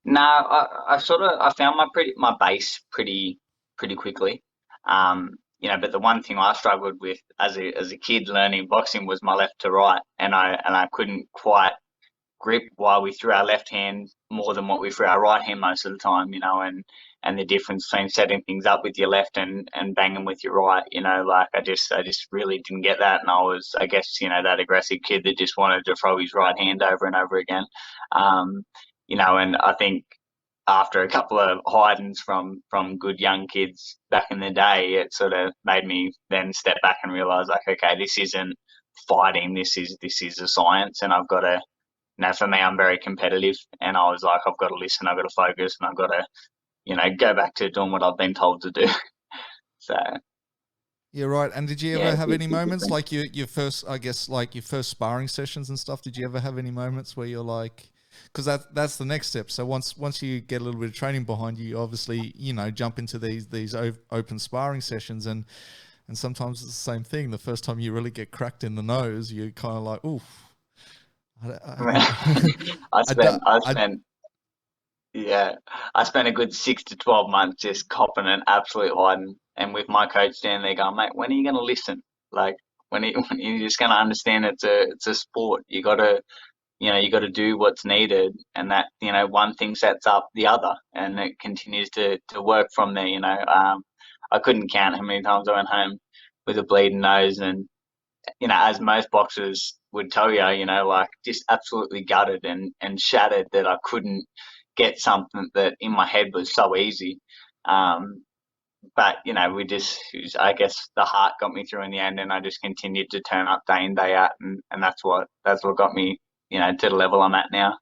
No, I found my base pretty quickly. But the one thing I struggled with as a kid learning boxing was my left to right, and I couldn't quite grip while we threw our left hand more than what we threw our right hand most of the time, and the difference between setting things up with your left and banging with your right, like I just really didn't get that, and I was, I guess, that aggressive kid that just wanted to throw his right hand over and over again. Um, and I think after a couple of hidings from good young kids back in the day, it sort of made me then step back and realize, like, okay, this isn't fighting. This is a science, and I've got to. For me, I'm very competitive, and I was like, I've got to listen, I've got to focus, and I've got to, go back to doing what I've been told to do. So You're right. And did you yeah, ever it's, have any it's moments different. like your first, I guess, like your first sparring sessions and stuff? Did you ever have any moments where you're like, because that's the next step. So once you get a little bit of training behind you, you obviously jump into these open sparring sessions, and sometimes it's the same thing. The first time you really get cracked in the nose, you're kind of like, oof. I I, do- spent I I, spent Yeah, I spent a good 6 to 12 months just copping an absolute hiding, and with my coach down there going, mate, when are you going to listen? Like, when are you just going to understand it's a sport? You got to do what's needed, and that one thing sets up the other, and it continues to work from there. I couldn't count how many times I went home with a bleeding nose, and as most boxers would tell you, like just absolutely gutted and shattered that I couldn't get something that in my head was so easy. Um, but I guess the heart got me through in the end, and I just continued to turn up day in day out, and that's what got me, to the level I'm at now.